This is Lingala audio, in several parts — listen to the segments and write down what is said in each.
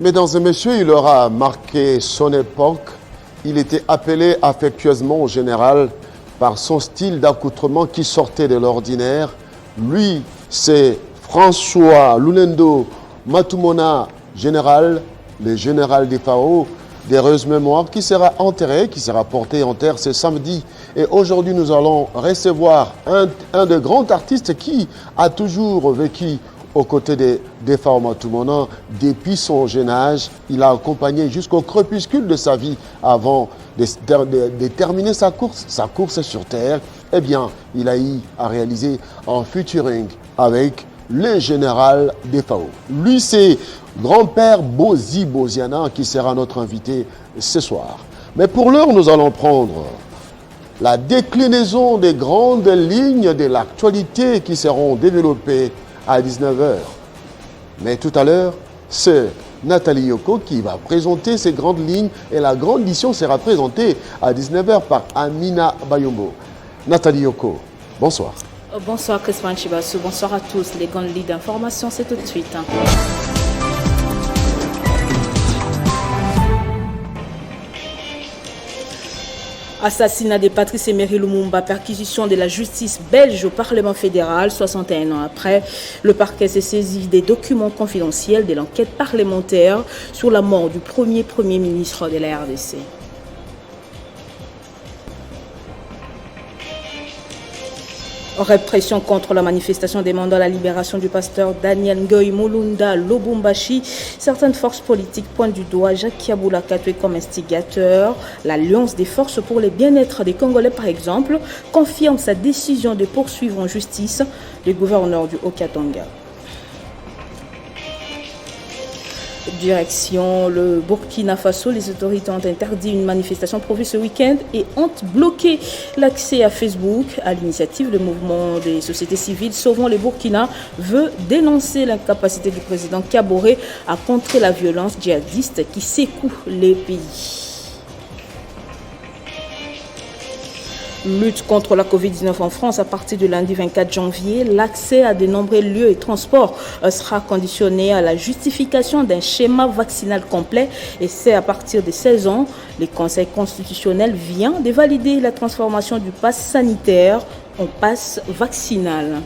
Mesdames et messieurs, il aura marqué son époque. Il était appelé affectueusement au général par son style d'accoutrement qui sortait de l'ordinaire. Lui, c'est François Lulendo Matumona, général, le général des FAO, d'heureuse mémoire, qui sera enterré, qui sera porté en terre ce samedi. Et aujourd'hui, nous allons recevoir un des grands artistes qui a toujours vécu aux côtés des FAO Matumona depuis son jeune âge. Il a accompagné jusqu'au crépuscule de sa vie avant de terminer sa course sur terre. Eh bien, il a eu à réaliser un featuring avec le général des FAO. Lui, c'est grand-père Bozi Boziana qui sera notre invité ce soir. Mais pour l'heure, nous allons prendre la déclinaison des grandes lignes de l'actualité qui seront développées à 19h. Mais tout à l'heure, c'est Nathalie Yoko qui va présenter ces grandes lignes et la grande édition sera présentée à 19h par Amina Bayombo. Nathalie Yoko, bonsoir. Bonsoir Crispin Chibassou, bonsoir à tous. Les grandes lignes d'information, c'est tout de suite. Assassinat de Patrice Emery Lumumba, perquisition de la justice belge au Parlement fédéral. 61 ans après, le parquet s'est saisi des documents confidentiels de l'enquête parlementaire sur la mort du premier ministre de la RDC. Répression contre la manifestation demandant la libération du pasteur Daniel Ngoy Mulunda Lobumbashi. Certaines forces politiques pointent du doigt Jacques Yaboula Katwe comme instigateur. L'Alliance des forces pour le bien-être des Congolais, par exemple, confirme sa décision de poursuivre en justice le gouverneur du Haut-Katanga. Direction le Burkina Faso, les autorités ont interdit une manifestation prévue ce week-end et ont bloqué l'accès à Facebook. À l'initiative, le mouvement des sociétés civiles Sauvons le Burkina veut dénoncer l'incapacité du président Kaboré à contrer la violence djihadiste qui secoue les pays. Lutte contre la Covid-19 en France. À partir du lundi 24 janvier, l'accès à de nombreux lieux et transports sera conditionné à la justification d'un schéma vaccinal complet et c'est à partir de 16 ans. Le Conseil constitutionnel vient de valider la transformation du pass sanitaire en pass vaccinal.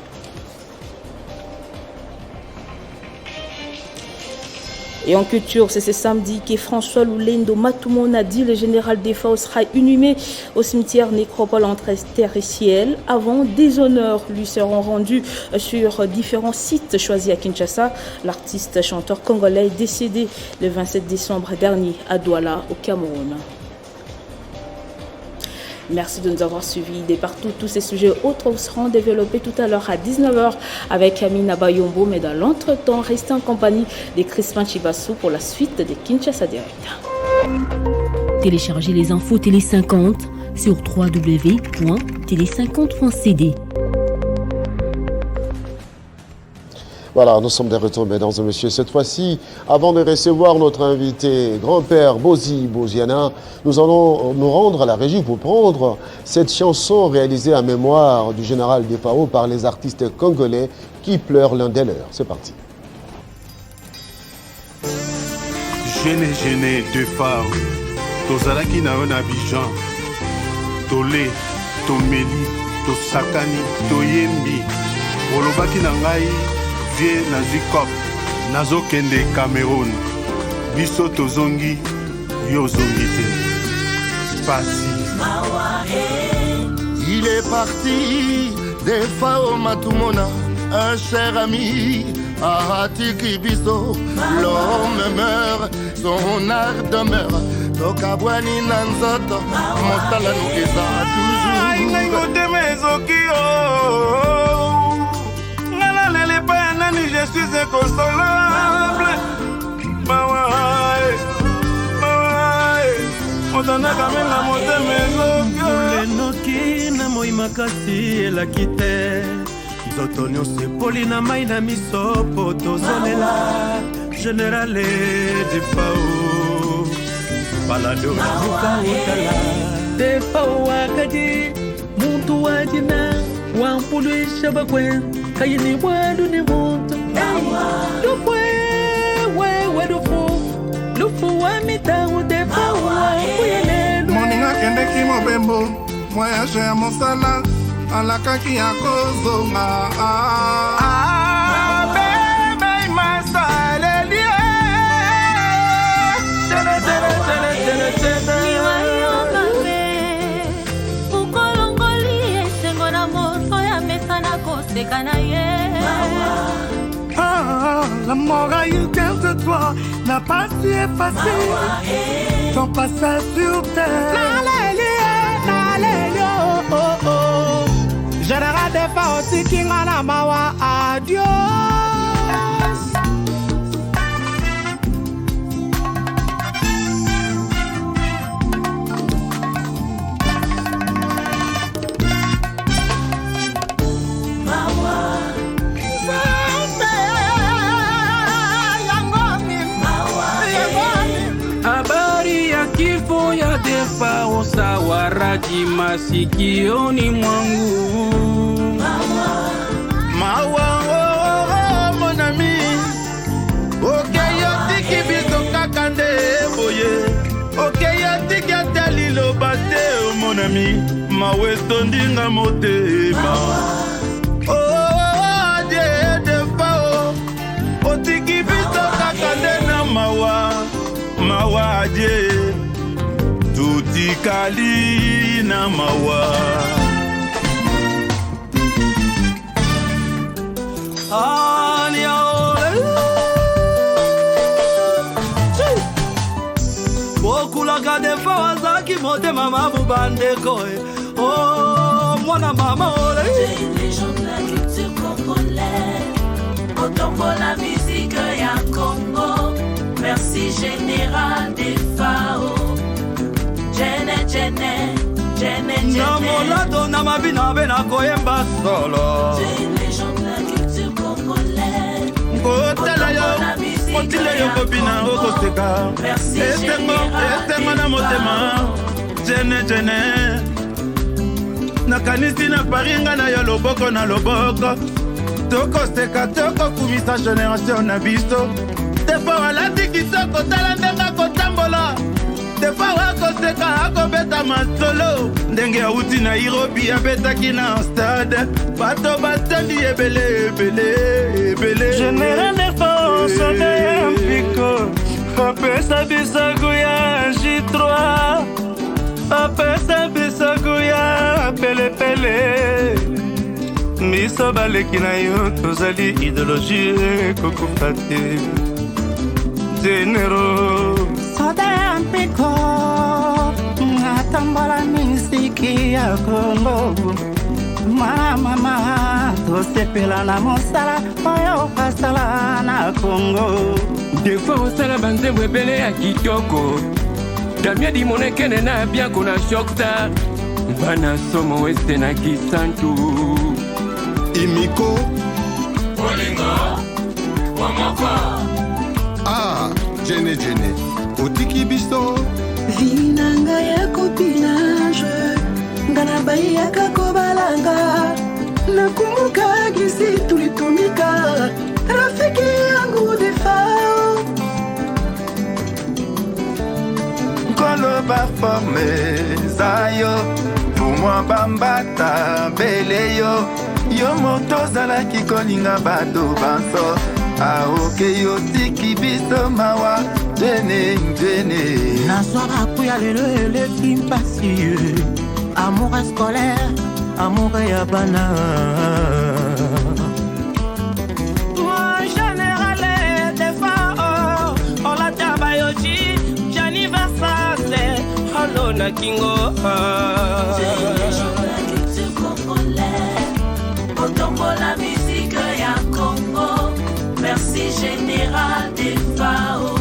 Et en culture, c'est ce samedi que François Lulendo Matumona dit le général des FAO sera inhumé au cimetière nécropole entre terre et ciel. Avant, des honneurs lui seront rendus sur différents sites choisis à Kinshasa. L'artiste chanteur congolais est décédé le 27 décembre dernier à Douala, au Cameroun. Merci de nous avoir suivis de partout. Tous ces sujets autres seront développés tout à l'heure à 19h avec Amina Bayombo. Mais dans l'entretemps, restez en compagnie de Crispin Chibassou pour la suite de Kinshasa Direct. Téléchargez les infos Télé 50 sur www.tele50.cd. Voilà, nous sommes de retour, mesdames et messieurs. Cette fois-ci, avant de recevoir notre invité, grand-père Bozi Boziana, nous allons nous rendre à la régie pour prendre cette chanson réalisée en mémoire du général des FAO par les artistes congolais qui pleurent l'un des leurs. C'est parti. Gêné de FAO, tozalaki na on Abidjan, tolé, tomeli, tosakani, toyembi, olobaki na ngai. Nazwi kop nazokende Cameroun biso tozongi yo zongi te pasi. Il est parti des FAO Matumona, un cher ami Atiki biso. L'homme meurt, son art demeure. Tokabwani nanzoto mosala nukeza toujours. Je suis inconsolable. Lenoki na moi makasi elaki te nzoto nyonso epoli na mai na miso po tozolela générale de FAO balado luka utala de FAO wakadi muntu wajina wampuluisha bakwe kayini wadu ni muntu dufwe wewe dufu Tufuwa mitaru defa uwa kuyelelu Moninga kendeki mobembo Voyage ya mosala Alakaki ya kozonga Bebe masale liye Liwa yoka me Ukolongoli esengo na moto ya mesana koseka na ye La mort a eu peur de toi n'a pas su effacer ton passage sur terre. Oh, oh, oh. Général des Faos, Kinga na mawa, adios. Kifo ya defa usawaraji masikioni mwangu Mawa mon ami Okeyo tiki biso kakande boye Okeyo tiki atali lo bate mon ami Mawe tondinga motema Oh die defa Otiki biso kakande na mawa Mawa die Tuti kali na mawa Bokulaka defa wazaki motema mabu bandeko Oh mwana mama ole J'ai une légende de la culture congolaise Autant pour la musique ya Congo Merci général des Fao Namolato na mabina bena koyemba solo J'ai une légende de la culture congolaise Kotala yo, kotile yo kobina okoseka Estengo na motema, jene Nakanisi na paringa na yo loboko na loboko Tokoseka tokokumisa génération na biso Tepo alati kitoko tala ndenga kotambola Tepo wakoseka akobeta masolo Ndenge auti na Nairobi abetaki na stade Bato batandi ebele Général des Faos sote mpiko Apesa bisaku ya J3 Apesa bisaku ya pele Miso baleki na yo tozali idéologie kokufa te Généraux sote mpiko Natambola misiki ya Kongo Mama tosepela na mosala oyo pasala na Kongo Des fois osala banzembo ebele ya kitoko Damia di monekene na bianco na shokta Bana somo weste na kisantu Imiko Olingo Wamoko Ah, jene Otiki biso Vinanga ya copinage Ngana bai ya kakobalanga Nakumbuka gisi tulitumika Rafiki yangu defao Koloba forme zayo Pumwa bambata beleyo Yo moto zalaki kolinga bato banso Aoke yo tiki biso mawa Jene Nazwa bakuya lelo eleki mpasi Amour scolaire, amour ya bana Général des Fao Ola tabayoji Janiversate Halo na kingo J'ai une légende de la culture congolaise Autant pour la musique ya Congo Merci général des Fao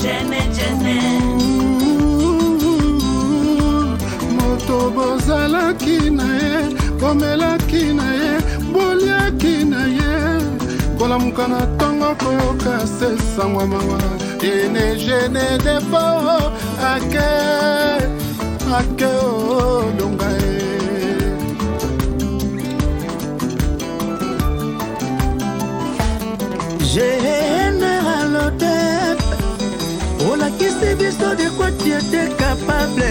Jene Moto bozalaki na ye Bomelaki na ye Boliaki na ye Kolamuka na tongo koyoka sesangwa mawa Gene defo Ake olonga ye Général Ici, biso de quoi tu étais capable.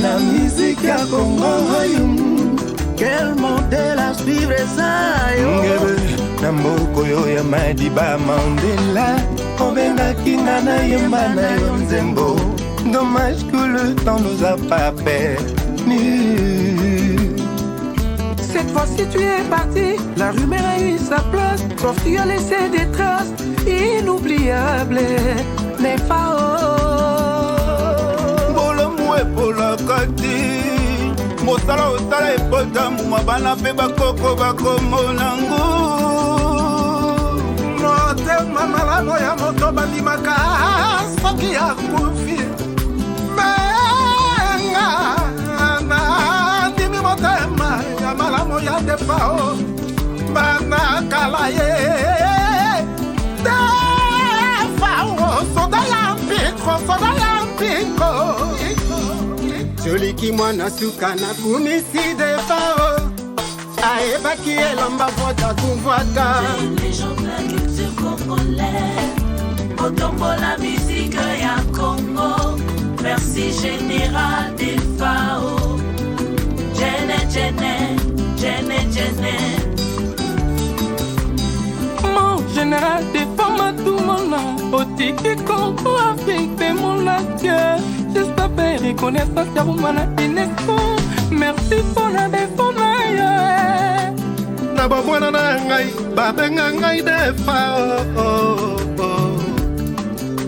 La musique à Congo, quel modèle à suivre ça, yo. Namboko yo ya Madiba Mandela, Obenga Kinana Yemana Yonzembo. Dommage que le temps nous a pas permis. Cette fois-ci tu es parti, la rumeur a eu sa place, sauf tu as laissé des traces inoubliables. Les pharaons Bolo moué pour la kati Mosala osala epota mumabana pe bakoko bakomonango Motema malano ya moto bandimaka soki ya kufi Menga na ndimi motema ya malamo ya defao Bana kalaye Defao soda ya mpiko Joli ki mwana suka na kumisi defao Aebaki elamba vota kumvata J'ai une légende de la culture congolaise Otombo la musique ya Congo Merci général des FAO Jene Jene Jene Jene Mon général des femmes à tout mon nom Otiki Congo avec des mon adieu J'espère reconnaître ta woman UNESCO Merci pour la défense Na babwana na ngai babenga ngai defa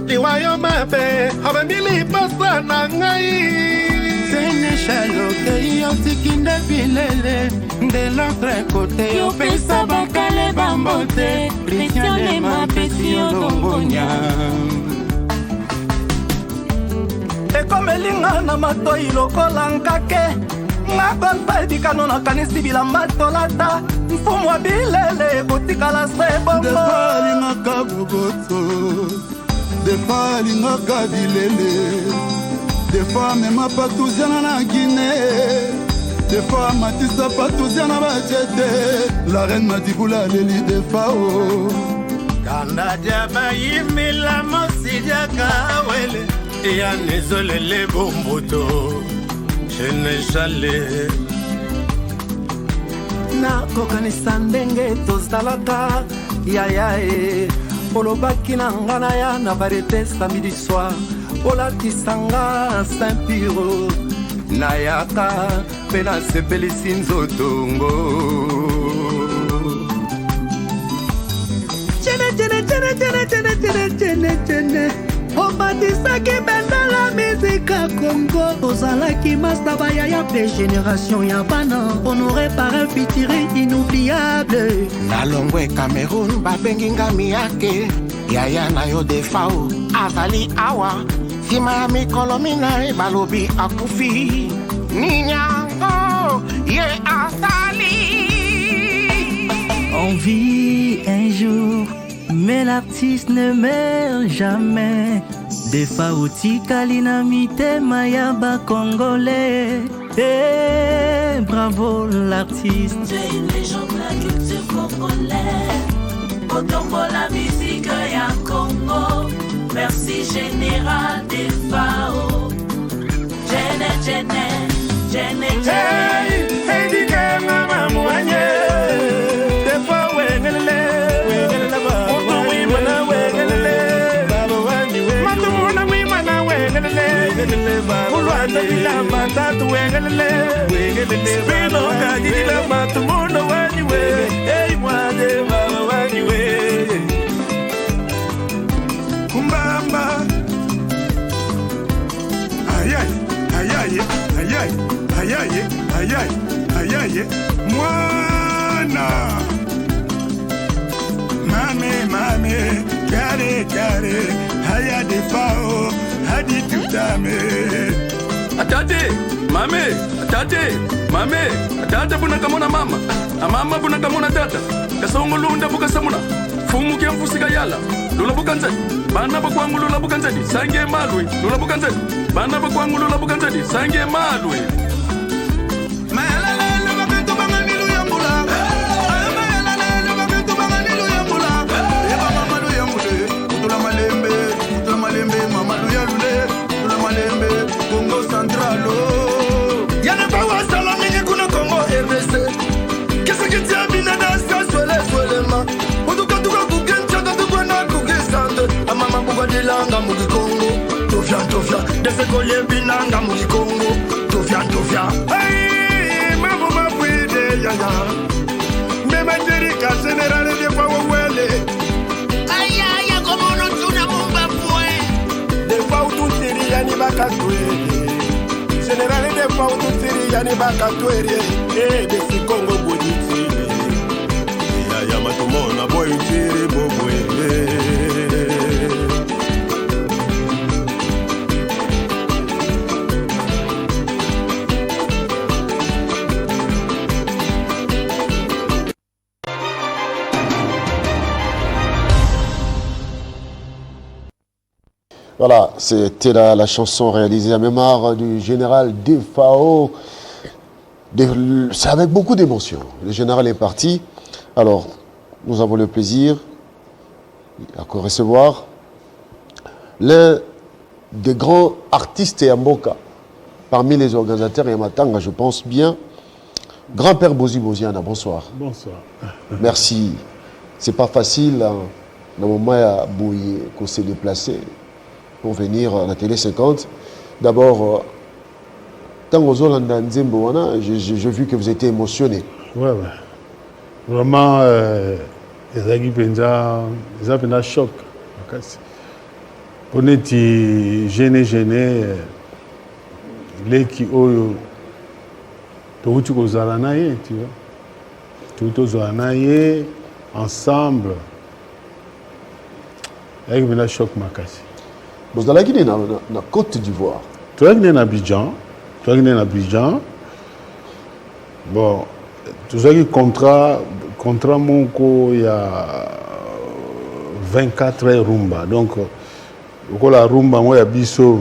Liwayo mabe abemili pasa na ngai Sénéchalo kei otikinde bilele De l'autre côté Yo pesa bakale bambote Christian de ma pesi odongonya Ekomelinga na matoi lokola nkake Ngakonpa edikano na kanisi bilamba tolata Mfumu wa bilele kotikala se bongo Defa alingaka boboto Defa alingaka bilele Defa mema patuziana na Guinée Defa matisa patuziana bachete La reine Madibula leli defa o Kanda jaba yimila mosija kawele Iya nezolele bomboto Sénéchalais nakokanisa ndenge tozalaka yayae olobaki na nga na ya na varete samedi soir olatisanga saint-piro nayaka mpe nasepelisi nzotongo obatisaki benda la mizika Congo ozalaki mastaba ya pe génération ya bana honoré par un fitiri inoubliable nalongwe Cameroun babengi ngami yake yaya na yo defao azali awa nsima ya mikolo minai balobi akufi ninyango ye azali. On vit un jour mais l'artiste ne meurt jamais. Des faouti kalina mitema yaba congolais. Et bravo l'artiste. J'ai une légende de la culture congolaise. Otombo la musique ya Congo. Merci général des FAO. Jene Jene Jene Jene. Hey dike mama mwenye. Defa wengelele. Ulwanda dilamba tatu wengelele Spino kaji dilamba tumuno wanyiwe Hey mwade baba wanyiwe Kumbamba Ayaye, ayaye, ayaye, ayaye, ayaye, ayaye Mwana Mame, mame, kare, kare Haya defao Hadi tutame Atate, mame, atate, mame, atate buna kamona mama Amama buna kamona tata Kasongo lunda buka samuna Fumu kia mfusika yala Lula buka nzadi Bana bakwangu lula buka nzadi Sange malwe Lula buka nzadi Bana bakwangu lula buka nzadi Sange malwe Malembe, mama luyalule desekolie binanga mulikongo tofia hey mambo mapwide yaya mema jerika general de fawele aya komono tuna mumba pwe de fautu tiri yani bakatwe general de fautu tiri yani bakatwe de sikongo boditi yaya matumona boy tiri bobwe. Voilà, c'était la chanson réalisée à mémoire du général Defao. C'est avec beaucoup d'émotion. Le général est parti. Alors, nous avons le plaisir de recevoir l'un des grands artistes Yamboka. Parmi les organisateurs Yamatanga, je pense bien. Grand-père Bozi Boziana, bonsoir. Bonsoir. Merci. C'est pas facile, dans le moment où on s'est déplacé pour venir à la télé 50. D'abord, j'ai vu que vous étiez émotionné. Ouais. Vraiment, ils ont un choc. On est gêné, les qui ont tout tu vois. Tout ensemble. Avec un choc makasi. Vous allez dans la Côte d'Ivoire. Tu es à Abidjan. Bon, tu sais que contrat mon il y a 24 heures rumba. Donc, la rumba, moi, il y a biso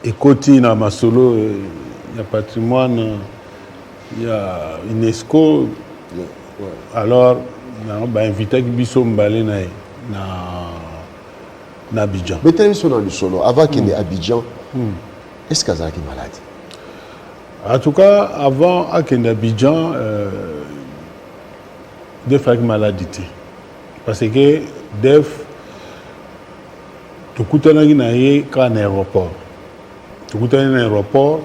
et côté na Masolo, il y a patrimoine, il y a UNESCO. Alors, on va inviter biso mbalé na Abidjan. Mais tu es sur le solo. Avant qu'il y ait Abidjan, est-ce qu'il y a une maladie? En tout cas, avant qu'il y ait Abidjan, Def a une maladie. Parce que Def, tu coûtes un aéroport. Tu coûtes un aéroport,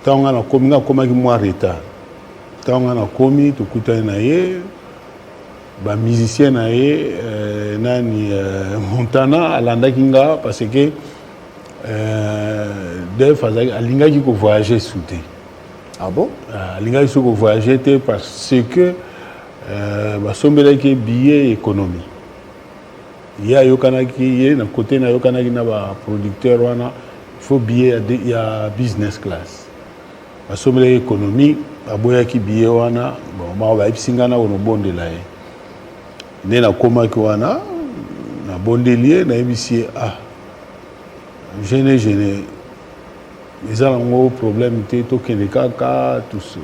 tu as un commis retard. Tu as un commis, tu coûtes un aéroport. Ba musicien nani Montana alanda kinga parce que Def alingaki ko voyager souté. Ah bon? Alingaki ko voyager parce que ba sombelaki billet économie. Ya yokanaki na côté na yokanaki na ba producteur wana il faut billet ya business class. Ba sombelaki économie aboyaki billet wana bon ba ipsingana ono bondela ye. Né na koma kiwana na bondelier na ebisi gêné ils ont un problème té to kende kaka tout ça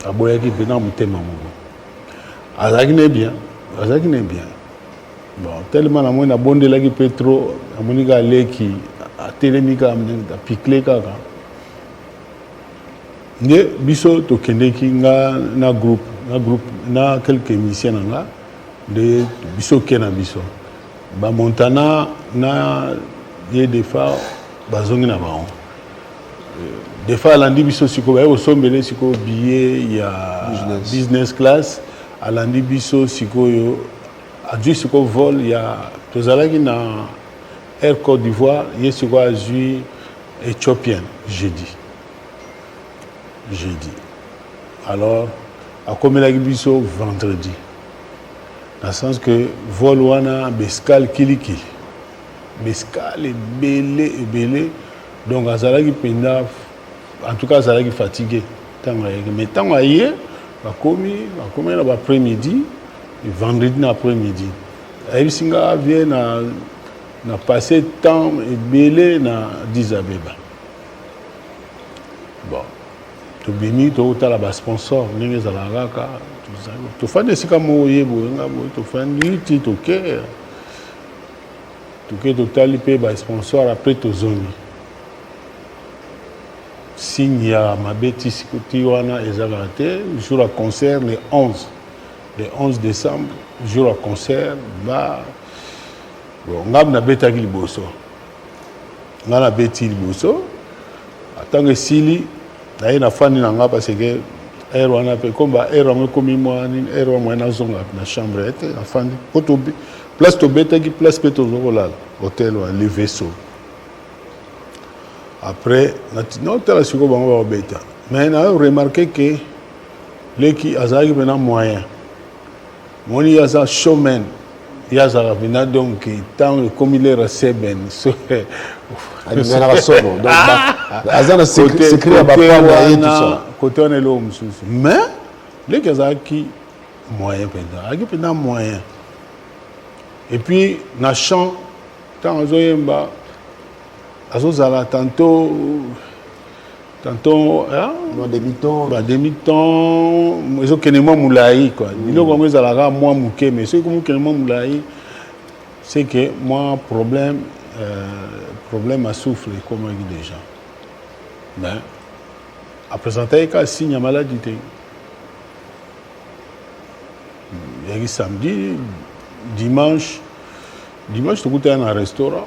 aboya ki bena mutema mo azaki ne bien bon tellement na mo na bondela ki petro amonika leki atelemika amna pikle kaka nde biso to kende ki na groupe na quelques musiciens nga de biso kena biso ba Montana na ye defa bazongi na baon defa alandi biso siko ba osombele siko billet ya business class alandi biso siko yo adu siko vol ya tozalaki na Air Côte d'Ivoire ye siko azui éthiopien jeudi alors a komelaki biso vendredi. Dans le sens que vol wana bescal kilikili. Bescal est belé. Donc azalaki penda en tout cas azalaki fatigué. Mais tant aye ba komi na après-midi et vendredi après-midi. Ayisinga vient na passer temps et belé na Addis Abeba. Bon. Tu bénis tu as la sponsor ndenge za la raka tu fais des sikamo yebo ngabo tu fais liti to ke total pe ba sponsor après to zone signe ya mabeti sikoti wana ezalate jour à concert le 11 décembre jour à concert ba bon ngam na betaki liboso nga na beti liboso atange sili na ye na fandi na nga parce que air wana pe komba air wango komi mwa nini air wango na zonga na chambre ete na fandi poto place to betaki place pe to zokolala hôtel wa le vaisseau après na hôtel siko bango ba beta mais na remarqué que leki azaki pena moyen moni yaza showman yaza vina donc tant comme il est seben so alimena basobo donc azana secret ya bapamba et tout ça côté on est là mususu mais leki azaki moyen pena aki pena moyen et puis na chant tant azoyemba azozala tantôt demi-temps ils ont qu'un mois moulaï quoi ils ont comme ça là moi mouké mais c'est comme qu'un mois moulaï c'est que moi problème à souffle comme on dit déjà mais après ça t'as qu'à signe maladie il y a samedi dimanche tu goûtes à un restaurant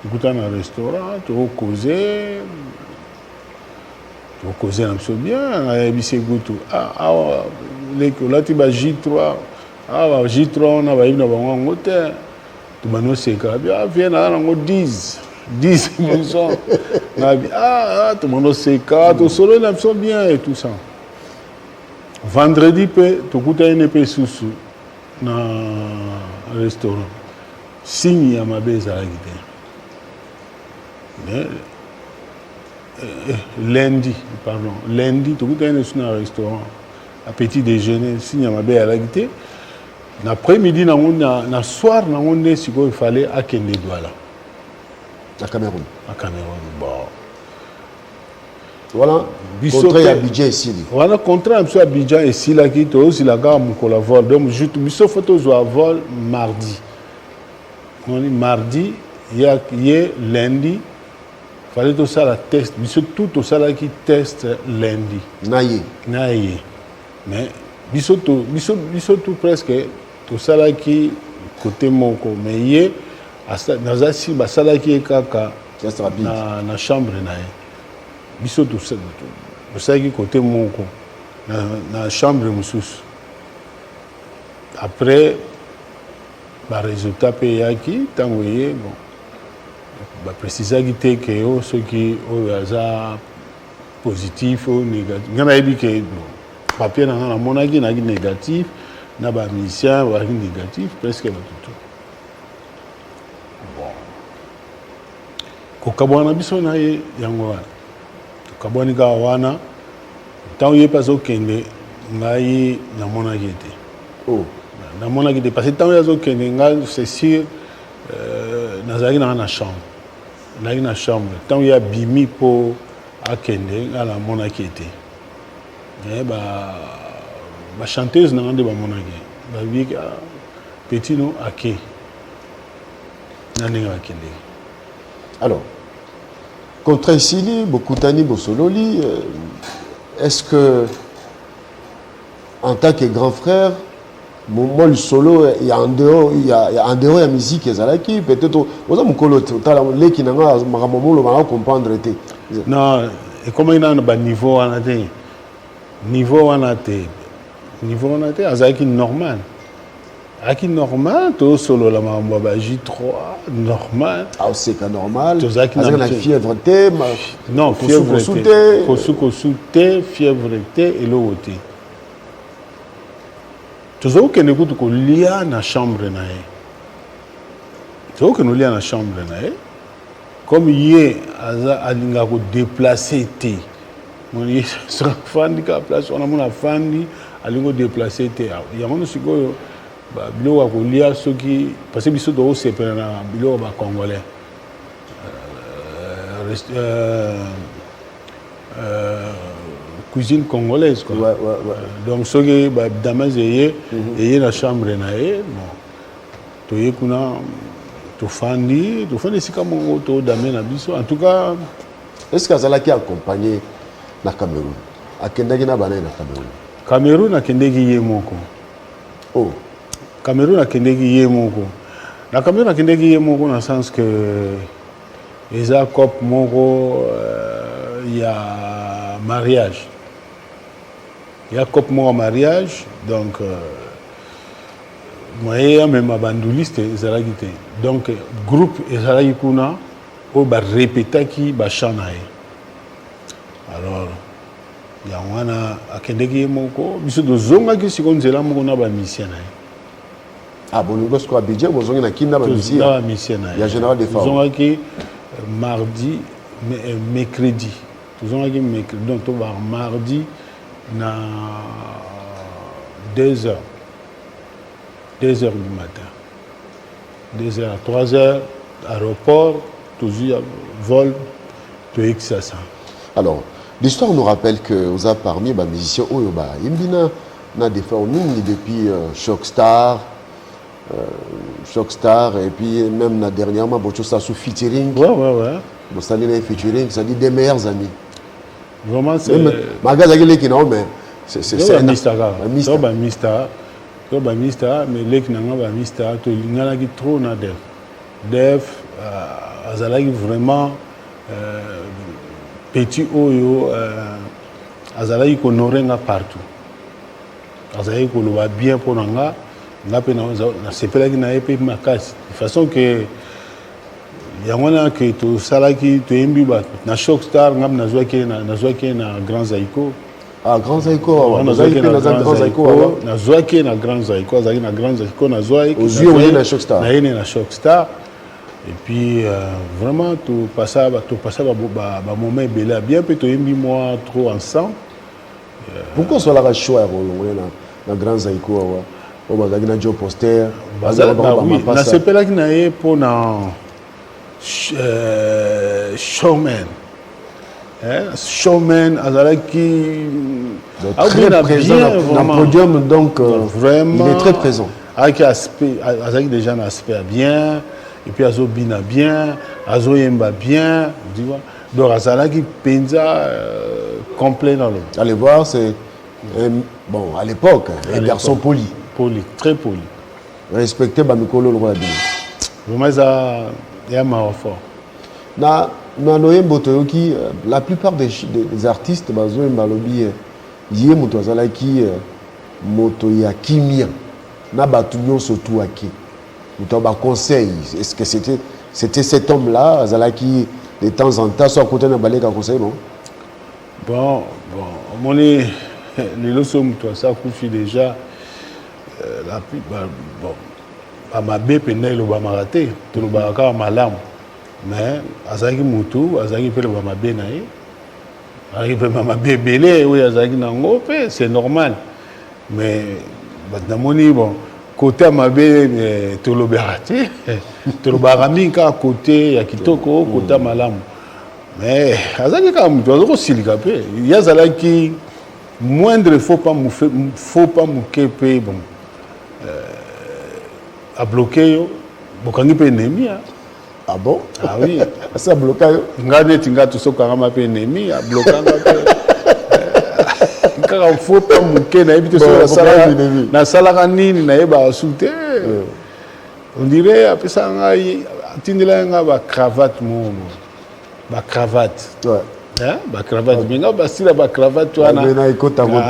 tu vas causer un peu bien, c'est goût. Là tu vas J3, J3 on a va y avoir un hôtel. Tu vas nous sécar, viens là on a 10 mon sang. Tu vas nous sécar, tu solo là bien et tout ça. Vendredi tu goûtes un épée sous dans un restaurant. Signe à ma baise à lundi, tu goûtes dans un restaurant, à petit déjeuner, si tu as ma à la guité. L'après-midi, le soir, il fallait à Kende Douala. À Cameroun. Bon. Voilà, contrat à Abidjan ici. Voilà, contrat à Abidjan ici, là, qui est aussi la gare, mon collabore. Donc, je suis photo à vol mardi. Mardi, il y a lundi. Il fallait tout ça la test, tout ça là qui teste lundi. Naïe. Mais tout presque tout ça là qui côté moko mais hier dans si ça là qui est kaka na chambre naïe. Tout ça qui côté moko na chambre mususu. Après ba résultat payé qui t'envoyé bon. Bah préciser que ceux qui ont positif ou négatif. Il y en a dit que papier dans la monnaie qui est négatif, na ba musicien ou négatif presque tout. Bon. Ko kabwana biso na ye yango wana. Kabwani ka wana tant y pas au kende ngai na monnaie était. Oh, na monnaie était parce que tant y a au kende ngai c'est sûr nazaki na chambre. Là, il y a une chambre. Tant il y a bimi pour akende, à la monaki était. Et ma chanteuse n'a pas de monaki. Petit nom ake. Nani akende. Alors, contre ici, beaucoup tani bosololi. Est-ce que, en tant que grand frère, moi le solo il y a en dehors la musique ezalaki peut-être oza mukolo tala leki nanga makamomolo ba comprendre te non et comment il a un niveau wana te azaki normal to solo la mambo ba J3 normal c'est pas normal azaki na fièvre te non fièvre te fièvre te et l'autre toujours que nous avons lia na chambre nae. Toujours que nous lia na chambre nae. Comme hier, alinga ko déplacer te. Mon hier sur fandi ka place on a mon fandi alingo déplacer te. Il y a mon siko ba bilo ko lia ceux qui parce que biso do se pena bilo ba congolais. Cuisine congolaise quoi. Ouais. Donc ceux qui damas et la chambre nae bon. Toye kuna to fandi si comme to damé na biso en tout cas est-ce que azala qui accompagné na Cameroun akendaki na bana na Cameroun akendeki ye moko. Oh Cameroun akendeki ye moko. Na Cameroun akendeki ye moko dans le sens que Et ça, cop moro, il y a mariage. Il y a cop moro mariage, donc moi, il y a même abandoniste, donc groupe Ezalagi Kuna, où va répéter qui va chanter. Alors, il y a un Kendeki Moko, mais c'est de Zonga qui se considère comme un mission. Ah bon, nous sommes à Bidjan, nous sommes à Kinda, il y a un général de FAO. Nous sommes mardi, mercredi. Nous sommes mercredi, donc on va mardi, à 2h. 2h du matin. 2h à 3h, aéroport, toujours vol de X500. Alors, l'histoire nous rappelle que vous avez parmi les musiciens Oyoba. Il y a des fois depuis Shockstar, et puis même dernièrement, ça sous featuring. Ouais. Bon, ça dit featuring, ça dit des meilleurs amis. Vraiment, c'est. C'est un mystère. Mais les qui n'ont pas mystère, il y a trop na def. Azalagi vraiment petit oyo. Azalagi qu'on aurait partout. Azalagi qu'on va bien pour nanga. C'est pas là qu'il n'a pas eu ma casse. De façon que il y a un que tu salaki tu aimes bien. Na Shockstar, na Grand Zaiko. Ah, Grand Zaiko, na Grand Zaiko. Na Zoaki na Grand Zaiko, na Grand Zaiko, na Zoaki. Aux yeux, on est na Shockstar. Na Shockstar. Et puis vraiment tu passes à moment belé bien peut tu aimes moi trop ensemble. Pourquoi soit la choix na Grand Zaiko? On va gagner un job poster. Oui, na sepela qui na ye pour na showman. Showman, Azalaki. Très présent dans le podium, donc vraiment, il est très présent. Avec Azalaki déjà un aspect bien, et puis Azo Bina bien, Azo Yemba bien, tu vois. Donc Azalaki Penza complet dans le. Allez voir, c'est bon à l'époque, un garçon poli. Très poli. Respecté Bamikolo le roi de vraiment, il y a un fort. Na Noyembo Toyoki, la plupart des artistes, Bazo Mbalobi, Yé Moutouazalaki, Motoya Kimia, na Batunion Sotouaki. Moutouaba conseil, est-ce que c'était cet homme-là, Azalaki, de temps en temps, soit à côté d'un balai qu'un conseil, non? Bon, mon est, les leçons Moutouasa Koufi déjà. La plupart, bon, à ma bébé, il va m'arrêter, tout le monde a malam. Mais, Azaki Moutou, Azaki peut le ma bébé, Azaki peut ma bébé, oui, Azaki Nango, c'est normal. Mais, bon, côté à ma bébé, tout le monde a raté, tout le monde a mis à côté, il y a Kitoko, côté à malam. Mais, Azaki Moutou, Azaki Silikapé, il y a Azaki, moindre, il ne faut pas me képer, bon. À bloquer, Bokangi peut ennemi. Ah bon? Ah oui. Ça bloque. Ngade tinga tout ce qu'on a ennemi, à bloquer. Quand il faut pas mouquer, na salagani, na eba souté. On dirait, après ça, tindela nga cravate, ba cravate. Ba cravate, mais nga ba sila ba cravate, tu as na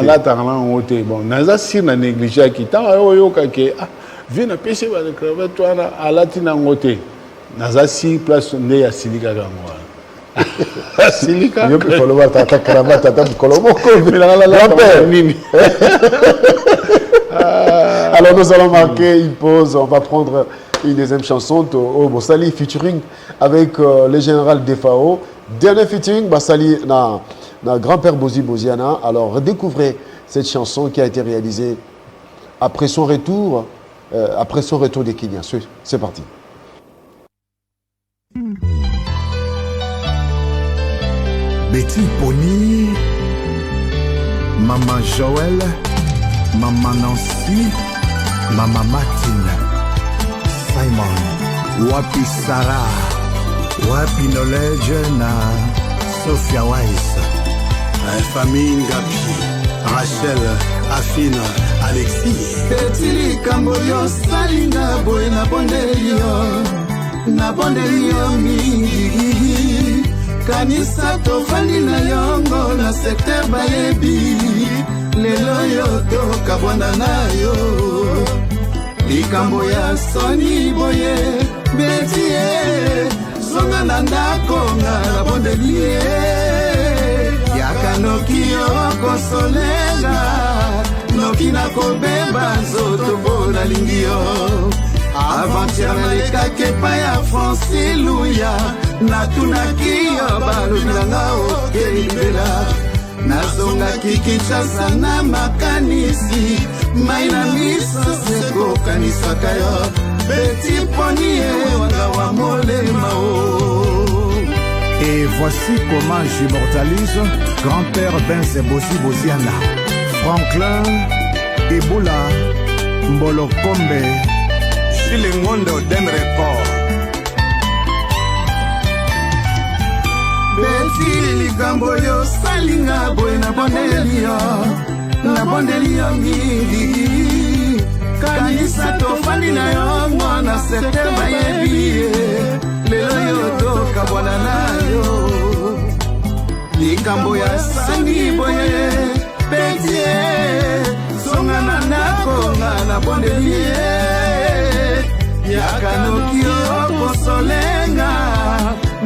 la tarlan oté. Bon, naza sir na négligé qui tant yo kake ah viens na pêcher ba cravate, tu as na alatina ngoté. Naza si place ne ya silika gamwa. Silika. Yo peut falloir voir ta cravate, ta kolomoko. Alors nous allons marquer une pause, on va prendre une deuxième chanson au Bossali featuring avec le général Defao. Dernier featuring, Bossali na grand-père Bozi Boziana. Alors redécouvrez cette chanson qui a été réalisée après son retour des Kenya. C'est parti. Betty Pony, Maman Joël, Maman Nancy, Maman Martine, Simon, Wapi Sarah, Wapi Knowledge na Sophia Weiss, famille Ngapi, Rachel, Afina, Alexis. Betty Kamboyo Salinga Boena Bondelio, nabondeli yo mingi kanisa tofandi na yongo na secteur bayebi lelo yo tokabwana na yo likambo ya soni boye betie zonga na ndako nga nabondeli ye yaka noki yo kosolenga noki na kobeba nzoto mpo nalingi yo aventure nalekaki epai ya Franci Luya natunaki yo balobelanga okelimbela nazongaki Kinshasa na makanisi mai na miso sekokanisaka yo beti poni ye wanga wa molema o. Et voici comment j'immortalise grand-père Benze Bosi Bosiana, Franklin Ebola Mbolokombe Chilingondo Den Report beti likambo yo salinga boye nabondeli yo mingi kanisa tofandi na yo mwana sete bayebi lelo yo tokabwana na yo likambo ya sangi boye betie zonga na ndako nga nabondeli yaka noki yo kosolenga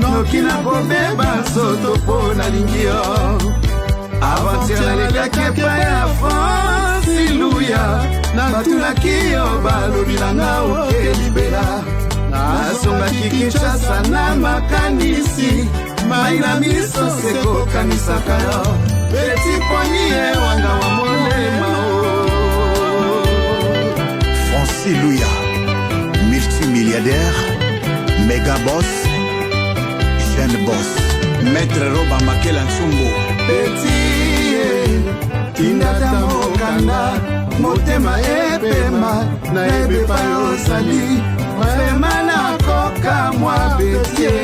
noki na kobeba nzoto mpo nalingi yo aventure nalekaki epai ya Franci Luya natunaki yo balobi nanga okelibela nazongaki Kinshasa na makanisi mai na miso sekokanisaka yo beti poni ye wanga wa molema o. Franci Luya, multimilliardaire, méga boss, jeune boss, maître Roba Makela Nsumbu beti tindata mokanda motema epema na ebepa yozali vrema nakoka mwa betie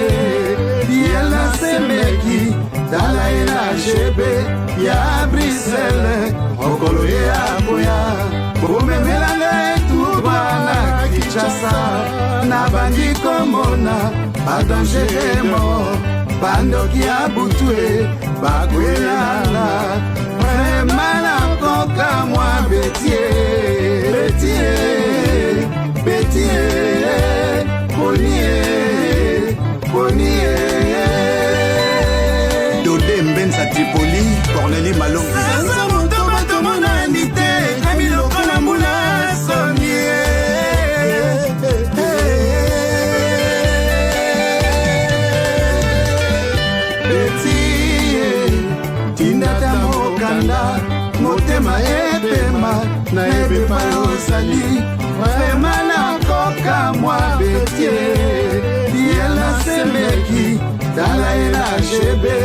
yela semeki tala elagebe ya Bruxelles okolo ye aboya bomemelanga etuba na Kinshasa nabandi komona badangeremo bandoki ya butue bakwelala vrema nakoka mwa betie ponie Dodé Mbenza Tripoli, Cornélie Malongi sasa moto batomona ndite kamiloko na mbula sonie tindata mokanda motema epema na ebepa yozali vrema nakoka mwa betie yela semeki tala elagebe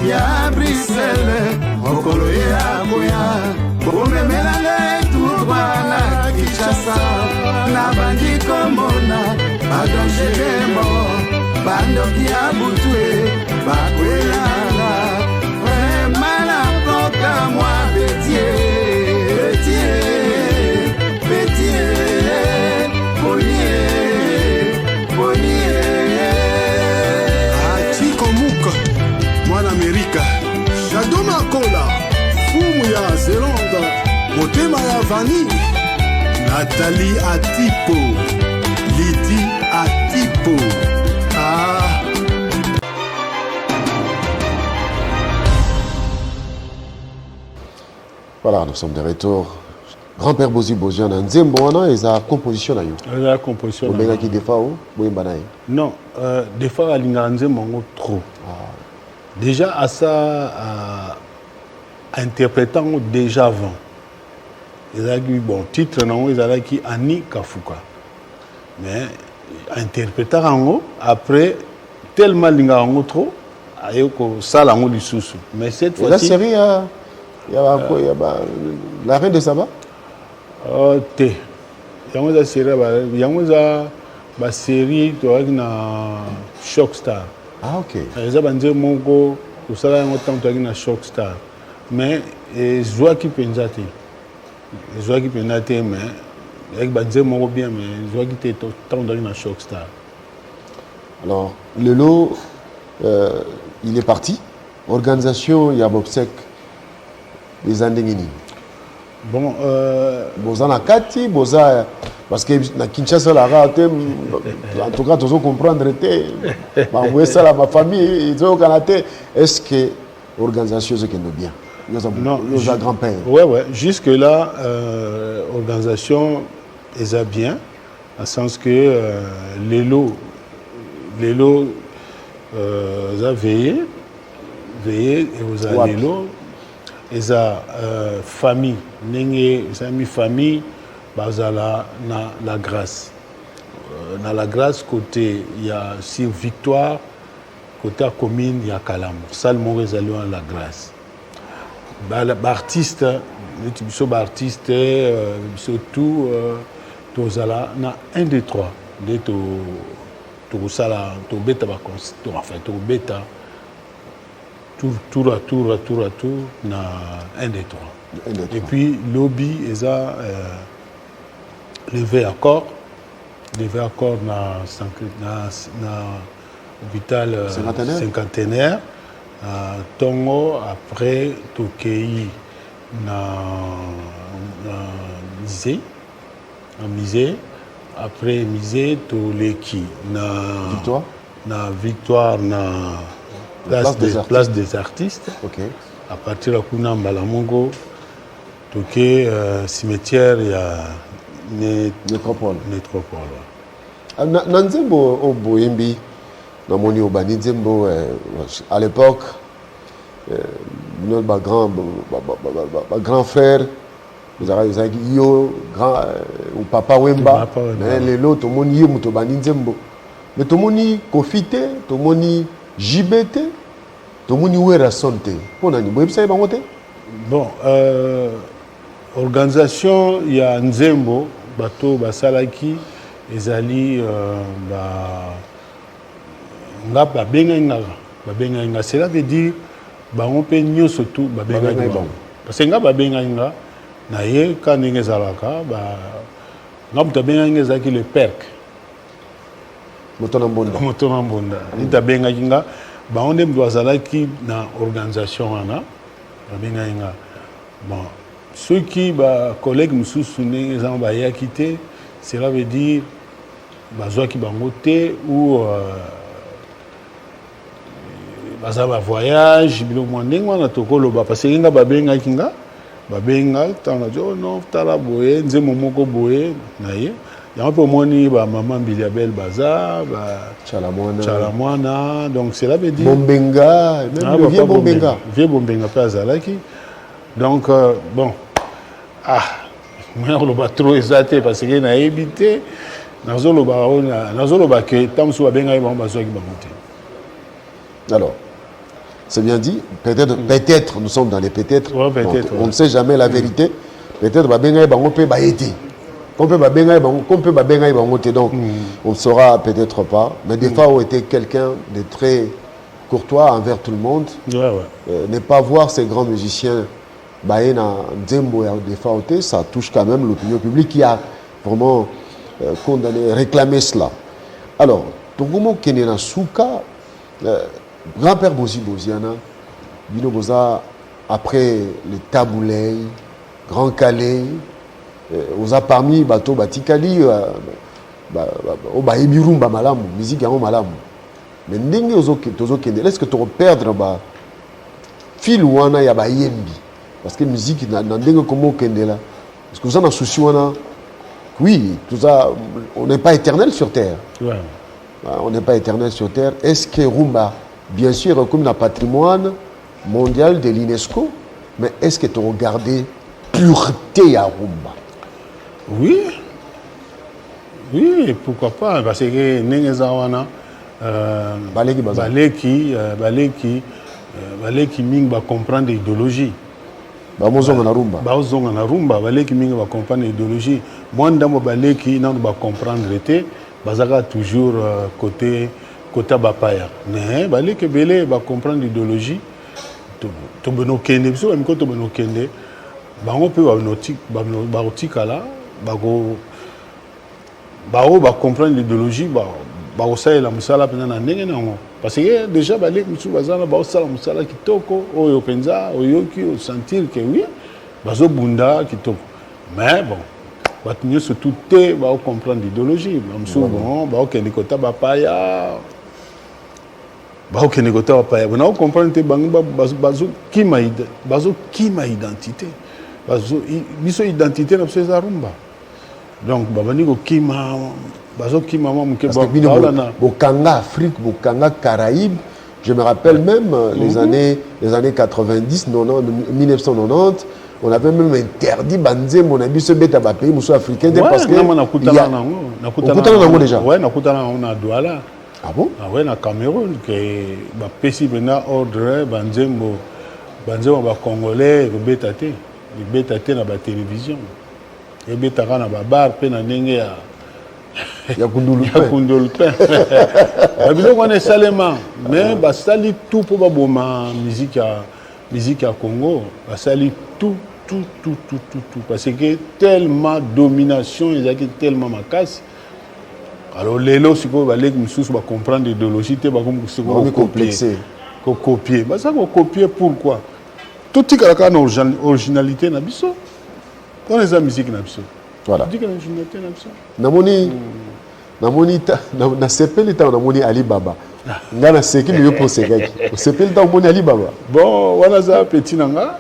ya Bruxelles okolo ye akoya bomemelanga etuba na Kinshasa nabandi komona badangeremo bandoki ya butue bakwelala vrema nakoka mwa betie ponie Atiko Muka mwana Amerika Shadow Makola fumu ya Zelanda motema ya Vani Nathalie Atipo Lydie Atipo Voilà, nous sommes de retour. Grand-père Bosi Bosiana, Nzembo wana eza composition na yo. Eza composition. Obenga ki defa o, boyemba na ye. Non, des fois alinga Nzembo ngo trop. Déjà à ça interprétant déjà avant. Ezaki bon titre nango ezalaki Ani Kafuka. Mais interprétant ngo après tellement linga ngo trop ayoko sala ngo lisusu. Mais cette fois-ci la série il y a la reine de Saba. Te. Yango za série ba série to na Shockstar. Ah ok. Eza banze moko usala yango tanto na Shockstar. Mais joie qui pensate. Joie qui pensate mais avec banze moko bien mais joie qui te tanto na Shockstar. Alors, le lot, il est parti. Organisation, il y a Bobsec, les Andengini. Bon, Boza na kati, Boza, parce que na Kinshasa, en tout cas, tu dois comprendre, ça, ma famille, ils ont canadé. Est-ce que l'organisation, c'est bien? Non, nos grands-pères. Oui, jusque-là, l'organisation est bien, dans le sens que les lots ont veillé, et vous avez les lots, ils ont famille, ils ont mis famille, ils ont la grâce. Dans la grâce, côté, il y a sur Victoire, côté à commune, il y a Kalam. Ça, le mot est la grâce. Artiste, artiste, surtout, tous là, na 1, 2, 3, de tout ça là, tout bêta, enfin tout bêta, tour à tour, na 1, 2, 3. Et puis lobby, ils ont levé accord na hôpital cinquantenaire. Tongo après Tokei na musée après musée Toleki na victoire na place des artistes. À partir de Kuna Mbalamongo Tokei cimetière il y a métropole. Nanzembo Oboyembi Namoni Obani Nzembo à l'époque notre grand frère vous avez yo grand ou papa Wemba mais les lots tout moni yo mutobani Nzembo mais tout moni Kofite tout moni JBT tout moni Wera Sonte pour nani boyeb ça bangote bon organisation il y a Nzembo bato basalaki ezali cela veut dire on peut mieux surtout parce que nga babenga na ye quand ndenge ezalaka nga mutu abengaki ezalaki le perk moto na mbonda niti abengaki nga bango nde mutu azalaki na organisation wana babengaki nga bon soki bacollègue mosusu ndenge ezango bayaki te cela veut dire bazwaki bango te ou baza voyage biloko mwa ndenge wana tokoloba parce que nga babengaki nga babenga ntango nazo non tala boye nzembo moko boye na ye yango mpe omoni bamama Mbiliabel baza Chalamwana donc cela veut dire Bombenga vieux Bombenga mpe azalaki donc bon moya koloba trop eza te parce que nayebi te nazoloba ke ntango mosusu babengaki bango bazwaki bango te. Alors, c'est bien dit. Peut-être, nous sommes dans les peut-être. On ne sait jamais la vérité. Peut-être, donc, on ne saura peut-être pas. Mais des fois, on était quelqu'un de très courtois envers tout le monde. Ne pas voir ces grands musiciens, ça touche quand même l'opinion publique qui a vraiment condamné, réclamé cela. Alors, Togomo Kenena Souka, grand-père Boziana, Bino Boza, après le Taboulay, Grand Calais, on a parmi Bato Batikali, Ebirumba Malamu, musique en Malamu. Mais Ndenge Ozo Kende, est-ce que tu vas perdre fil ou wana ya Yembi? Parce que musique, Ndenge Komo Kende là, parce que vous en avez souci wana, oui, tout ça, on n'est pas éternel sur terre. On n'est pas éternel sur terre. Est-ce que Rumba, bien sûr, comme un patrimoine mondial de l'UNESCO, mais est-ce que tu as regardé pureté à Rumba? Oui, pourquoi pas? Parce que Nengezawana, Baleki Ming va comprendre l'idéologie. Bazonga na Rumba, Baleki Ming va comprendre l'idéologie. Moi, dans Baleki, on va comprendre l'été. Bazaka toujours côté Bapaya. Mais Baleki Belé va comprendre l'idéologie. Tobeno Kende, biso même quand Tobeno Kende, bango pe barotika là, bago va comprendre l'idéologie, bakosalela mosala mpenza na ndenge nango parce que déjà baleki mosusu baza na baosala mosala kitoko oyo mpenza oyoki osentir ke oui bazobunda kitoko mais bon bato nyonso tu te baocomprendre l'idéologie bamosusu bon baokende kota bapaya baokende kota bapaya bona ocomprendre te bango bazokima identité biso identité na biso eza rumba donc babandi kokima bazokima mwa moke bokanga Afrique bokanga Caraïbes. Je me rappelle même les années 90 1990 on avait même interdit banzembo na biso beta ba pays muso africain parce que nakutana nango déjà ouais nakutana nango na Douala. Ah bon? Ah ouais, na Cameroun que ba pesi bena ordre banzembo ba congolais beta te na ba télévision et beta na ba bar pe na ndenge ya kundulu pe biloko wana esalema mais basali tout po baboma musique ya Congo basali tout parce que tellement domination ezalaki tellement makasi alors lelo sikoyo baleki mosusu bacomprendre idéologie te bakocopier baza kocopier pourquoi totikala kaka na originalité na biso wana eza musique na biso voilà namoni na sepeli ntango namoni Alibaba nga na seki miyo posekaki osepeli ntango omoni Alibaba bon wana za petit na nga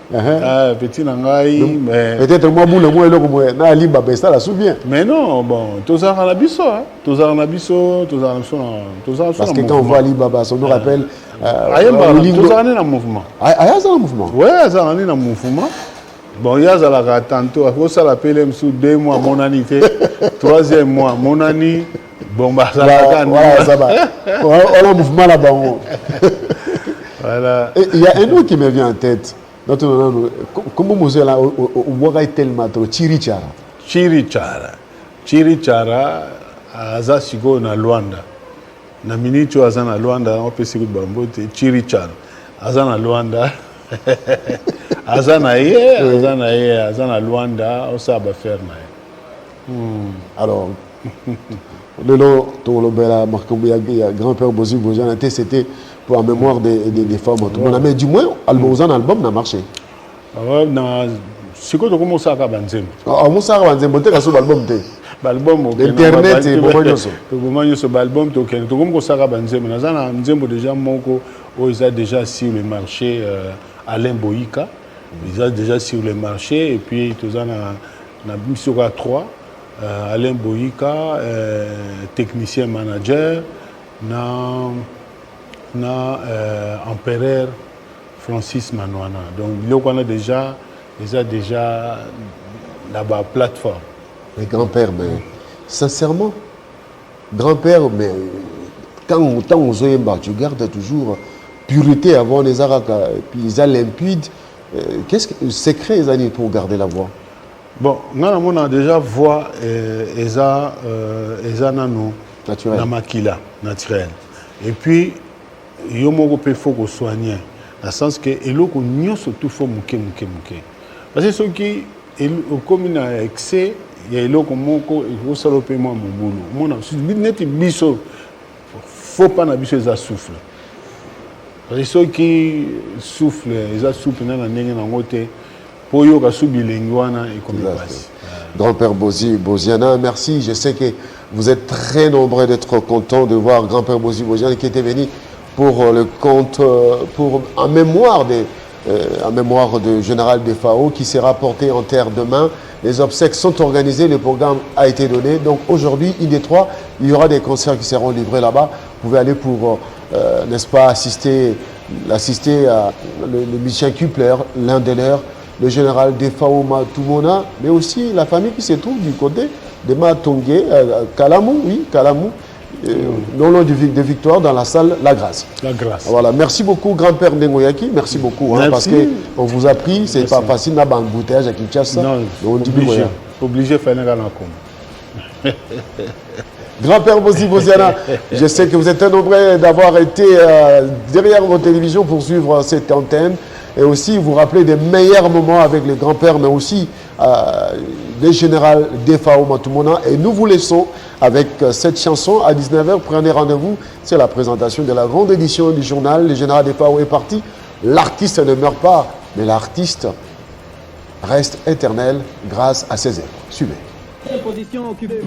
petit na ngai peut-être mwa bule mwa eloko moya na Alibaba esala souvient mais non bon tozalaka na biso parce que quand on voit Alibaba ça nous rappelle tozalaka ne na mouvement ayaza na mouvement ouais azalaka ne na mouvement bon yazalaka tantôt akosala pele msu 2 mois monani te 3e mois monani bon bazalaka voilà mouvement là bango voilà il y a un autre qui me vient en tête comment vous là on voit tellement trop Chirichara aza siko na Luanda na minicho aza na Luanda on peut se bambote Chirichara aza na Luanda azana Luanda osaba faire na alors lelo to lobela makambo ya grand-père Bozi Boziana c'était pour en mémoire des femmes tout le monde mais du moins album n'a marché na siko to commencer à banzembo musa banzembo te kaso album te album internet et bomanyoso album to ken to commencer à banzembo na zana nzembo déjà moko oza déjà sur le marché Alain Boyika, déjà sur le marché, et puis tous en a mis 3, Alain Boyika, technicien manager, empereur Francis Manouana. Donc, on a déjà là-bas plateforme. Mais grand-père, mais sincèrement, grand-père, mais quand on tu gardes toujours pureté avant les araka, puis ils sont limpides. Qu'est-ce que le secret les années pour garder la voix? Bon, on a déjà voix eza nano naturel, na makila naturel. Et puis yomoko pe faut qu'on soigne, dans le sens que eloko nyonso tout faut muke. Parce que ceux qui comme na excès, il y a eloko moko il faut saloper moi mobulu. Mona net biso faut pas na biso za souffle. Ceux qui soufflent, ils soufflent dans la ligne en côté pour y avoir subi l'ingouana et comme passe. Grand-père Boziana, merci. Je sais que vous êtes très nombreux d'être contents de voir grand-père Boziana qui était venu pour le compte, en mémoire de général Defao qui sera porté en terre demain. Les obsèques sont organisées, le programme a été donné. Donc aujourd'hui, ID3, il y aura des concerts qui seront livrés là-bas. Vous pouvez aller pour, n'est-ce pas, assister à le musicien Kupler, l'un des leurs, le général Defao Matumona, mais aussi la famille qui se trouve du côté de Matongé, Kalamou, non loin de Victoire, dans la salle La Grâce. Voilà, merci beaucoup, grand-père Ndengoyaki, merci beaucoup, hein, parce qu'on vous a pris, c'est pas facile, n'a pas embouteillage à Kinshasa. Non, obligé de faire un Grand-père Boziana, je sais que vous êtes nombreux d'avoir été derrière vos télévisions pour suivre cette antenne et aussi vous rappeler des meilleurs moments avec les grands-pères, mais aussi le général Defao Matumona. Et nous vous laissons avec cette chanson à 19h. Prenez rendez-vous. C'est la présentation de la grande édition du journal. Le général Defao est parti. L'artiste ne meurt pas, mais l'artiste reste éternel grâce à ses œuvres. Suivez. Position occupée.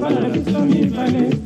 Bana